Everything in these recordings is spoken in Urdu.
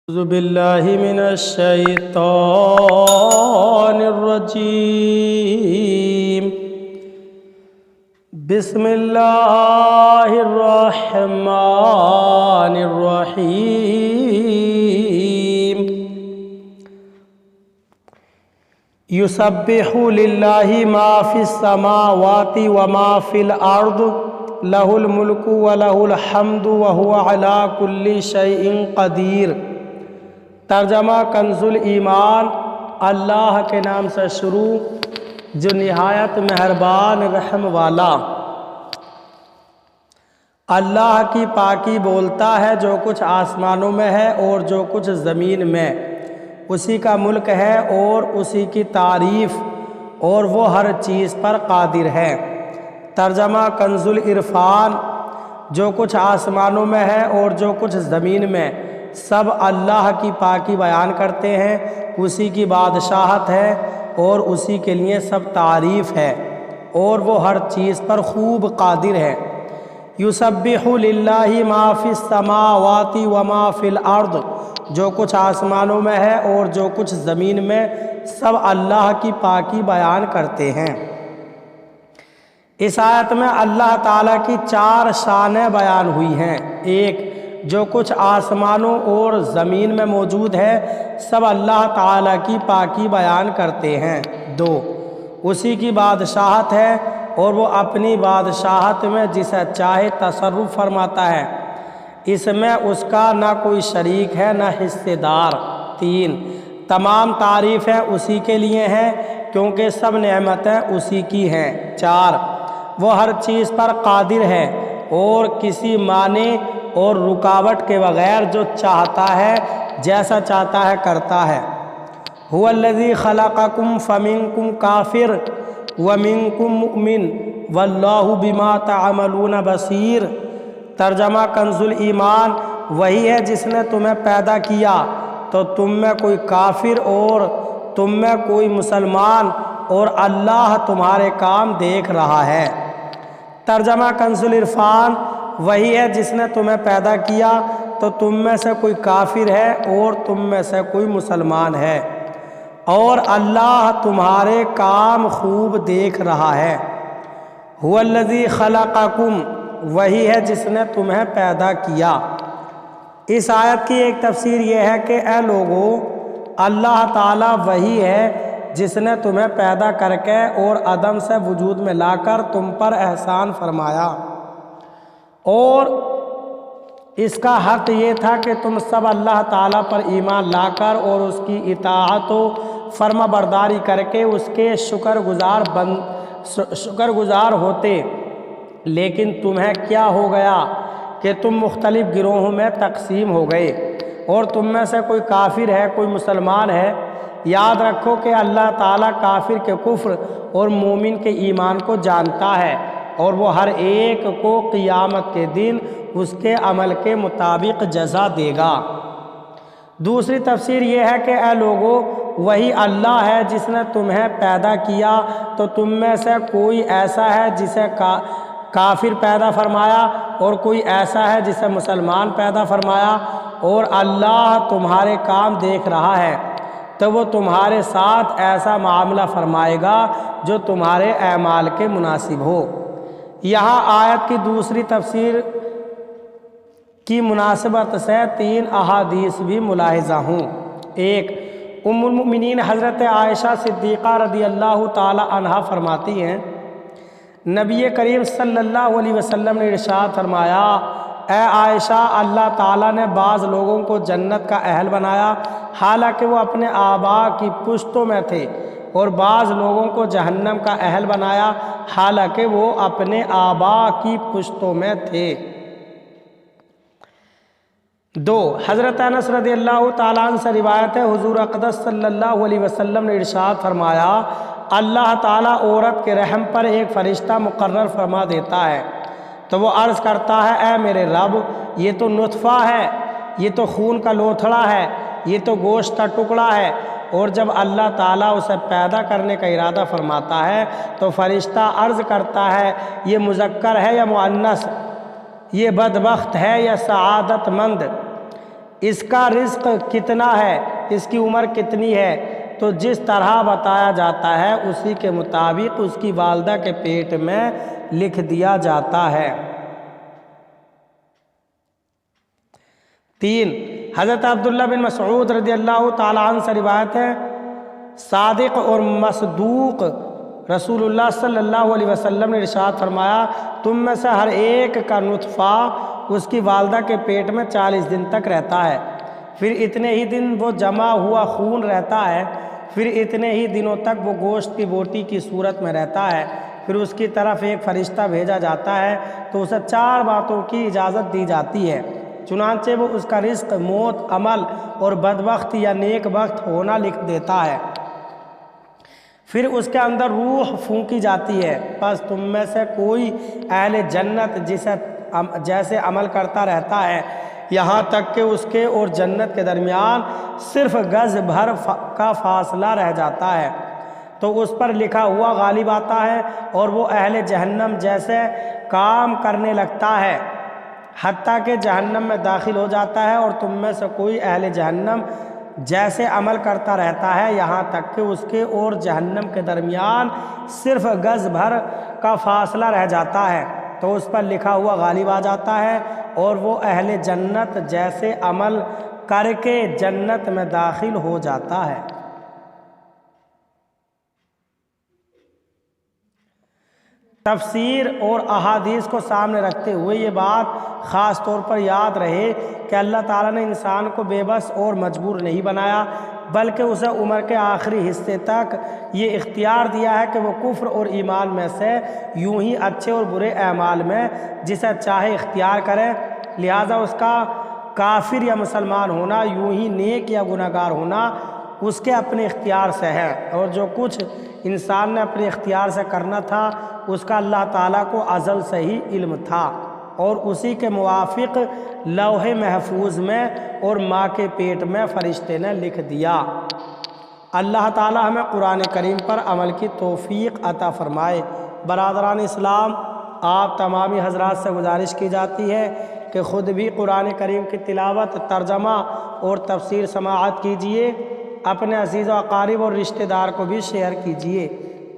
أعوذ بالله من الشيطان الرجيم بسم الله الرحمن الرحيم يسبح لله ما في السماوات وما في الأرض له الملك وله الحمد وهو على كل شيء قدير۔ ترجمہ کنز الایمان۔ اللہ کے نام سے شروع جو نہایت مہربان رحم والا۔ اللہ کی پاکی بولتا ہے جو کچھ آسمانوں میں ہے اور جو کچھ زمین میں، اسی کا ملک ہے اور اسی کی تعریف، اور وہ ہر چیز پر قادر ہے۔ ترجمہ کنز العرفان۔ جو کچھ آسمانوں میں ہے اور جو کچھ زمین میں، سب اللہ کی پاکی بیان کرتے ہیں، اسی کی بادشاہت ہے اور اسی کے لیے سب تعریف ہے، اور وہ ہر چیز پر خوب قادر ہے۔ یسبح للہ ما فی السماوات وما فی الارض۔ جو کچھ آسمانوں میں ہے اور جو کچھ زمین میں، سب اللہ کی پاکی بیان کرتے ہیں۔ اس آیت میں اللہ تعالیٰ کی 4 شانیں بیان ہوئی ہیں۔ 1، جو کچھ آسمانوں اور زمین میں موجود ہے سب اللہ تعالیٰ کی پاکی بیان کرتے ہیں۔ 2، اسی کی بادشاہت ہے اور وہ اپنی بادشاہت میں جسے چاہے تصرف فرماتا ہے، اس میں اس کا نہ کوئی شریک ہے نہ حصے دار۔ 3، تمام تعریفیں اسی کے لیے ہیں کیونکہ سب نعمتیں اسی کی ہیں۔ 4، وہ ہر چیز پر قادر ہے اور کسی معنی اور رکاوٹ کے بغیر جو چاہتا ہے جیسا چاہتا ہے کرتا ہے۔ هو الذی خلقکم فمنکم کافر ومنکم مؤمن واللہ بما تعملون بصیر۔ ترجمہ کنز الایمان۔ وہی ہے جس نے تمہیں پیدا کیا تو تم میں کوئی کافر اور تم میں کوئی مسلمان، اور اللہ تمہارے کام دیکھ رہا ہے۔ ترجمہ کنز العرفان۔ وہی ہے جس نے تمہیں پیدا کیا تو تم میں سے کوئی کافر ہے اور تم میں سے کوئی مسلمان ہے، اور اللہ تمہارے کام خوب دیکھ رہا ہے۔ هو الذی خلقکم۔ وہی ہے جس نے تمہیں پیدا کیا۔ اس آیت کی ایک تفسیر یہ ہے کہ اے لوگو، اللہ تعالیٰ وہی ہے جس نے تمہیں پیدا کر کے اور عدم سے وجود میں لا کر تم پر احسان فرمایا، اور اس کا حق یہ تھا کہ تم سب اللہ تعالیٰ پر ایمان لا کر اور اس کی اطاعت و فرما برداری کر کے اس کے شکر گزار ہوتے، لیکن تمہیں کیا ہو گیا کہ تم مختلف گروہوں میں تقسیم ہو گئے، اور تم میں سے کوئی کافر ہے کوئی مسلمان ہے۔ یاد رکھو کہ اللہ تعالیٰ کافر کے کفر اور مومن کے ایمان کو جانتا ہے، اور وہ ہر ایک کو قیامت کے دن اس کے عمل کے مطابق جزا دے گا۔ دوسری تفسیر یہ ہے کہ اے لوگو، وہی اللہ ہے جس نے تمہیں پیدا کیا تو تم میں سے کوئی ایسا ہے جسے کافر پیدا فرمایا اور کوئی ایسا ہے جسے مسلمان پیدا فرمایا، اور اللہ تمہارے کام دیکھ رہا ہے تو وہ تمہارے ساتھ ایسا معاملہ فرمائے گا جو تمہارے اعمال کے مناسب ہو۔ یہاں آیت کی دوسری تفسیر کی مناسبت سے 3 احادیث بھی ملاحظہ ہوں۔ 1، ام المؤمنین حضرت عائشہ صدیقہ رضی اللہ تعالی عنہا فرماتی ہیں، نبی کریم صلی اللہ علیہ وسلم نے ارشاد فرمایا، اے عائشہ، اللہ تعالیٰ نے بعض لوگوں کو جنت کا اہل بنایا حالانکہ وہ اپنے آباء کی پشتوں میں تھے، اور بعض لوگوں کو جہنم کا اہل بنایا حالانکہ وہ اپنے آباء کی پشتوں میں تھے۔ 2، حضرت انس رضی اللہ تعالیٰ عنہ سے روایت ہے، حضور اقدس صلی اللہ علیہ وسلم نے ارشاد فرمایا، اللہ تعالیٰ عورت کے رحم پر ایک فرشتہ مقرر فرما دیتا ہے تو وہ عرض کرتا ہے، اے میرے رب، یہ تو نطفہ ہے، یہ تو خون کا لوتھڑا ہے، یہ تو گوشت کا ٹکڑا ہے، اور جب اللہ تعالیٰ اسے پیدا کرنے کا ارادہ فرماتا ہے تو فرشتہ عرض کرتا ہے، یہ مذکر ہے یا مؤنث، یہ بدبخت ہے یا سعادت مند، اس کا رزق کتنا ہے، اس کی عمر کتنی ہے، تو جس طرح بتایا جاتا ہے اسی کے مطابق اس کی والدہ کے پیٹ میں لکھ دیا جاتا ہے۔ 3، حضرت عبداللہ بن مسعود رضی اللہ تعالیٰ عنہ سے روایت ہے، صادق اور مصدوق رسول اللہ صلی اللہ علیہ وسلم نے ارشاد فرمایا، تم میں سے ہر ایک کا نطفہ اس کی والدہ کے پیٹ میں 40 دن تک رہتا ہے، پھر اتنے ہی دن وہ جمع ہوا خون رہتا ہے، پھر اتنے ہی دنوں تک وہ گوشت کی بوٹی کی صورت میں رہتا ہے، پھر اس کی طرف ایک فرشتہ بھیجا جاتا ہے تو اسے 4 باتوں کی اجازت دی جاتی ہے، چنانچہ وہ اس کا رزق، موت، عمل اور بدبخت یا نیک بخت ہونا لکھ دیتا ہے۔ پھر اس کے اندر روح پھونکی جاتی ہے، پس تم میں سے کوئی اہل جنت جیسے عمل کرتا رہتا ہے یہاں تک کہ اس کے اور جنت کے درمیان صرف گز بھر کا فاصلہ رہ جاتا ہے، تو اس پر لکھا ہوا غالب آتا ہے اور وہ اہل جہنم جیسے کام کرنے لگتا ہے حتیٰ کہ جہنم میں داخل ہو جاتا ہے، اور تم میں سے کوئی اہل جہنم جیسے عمل کرتا رہتا ہے یہاں تک کہ اس کے اور جہنم کے درمیان صرف گز بھر کا فاصلہ رہ جاتا ہے، تو اس پر لکھا ہوا غالب آ جاتا ہے اور وہ اہل جنت جیسے عمل کر کے جنت میں داخل ہو جاتا ہے۔ تفسیر اور احادیث کو سامنے رکھتے ہوئے یہ بات خاص طور پر یاد رہے کہ اللہ تعالیٰ نے انسان کو بے بس اور مجبور نہیں بنایا، بلکہ اسے عمر کے آخری حصے تک یہ اختیار دیا ہے کہ وہ کفر اور ایمان میں سے یوں ہی اچھے اور برے اعمال میں جسے چاہے اختیار کرے، لہٰذا اس کا کافر یا مسلمان ہونا، یوں ہی نیک یا گناہ گار ہونا اس کے اپنے اختیار سے ہے، اور جو کچھ انسان نے اپنے اختیار سے کرنا تھا اس کا اللہ تعالیٰ کو ازل سے ہی علم تھا، اور اسی کے موافق لوح محفوظ میں اور ماں کے پیٹ میں فرشتے نے لکھ دیا۔ اللہ تعالیٰ ہمیں قرآن کریم پر عمل کی توفیق عطا فرمائے۔ برادران اسلام، آپ تمامی حضرات سے گزارش کی جاتی ہے کہ خود بھی قرآن کریم کی تلاوت، ترجمہ اور تفسیر سماعت کیجیے، اپنے عزیز و اقارب اور رشتہ دار کو بھی شیئر کیجیے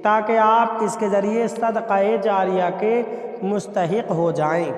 تاکہ آپ اس کے ذریعے صدقہ جاریہ کے مستحق ہو جائیں۔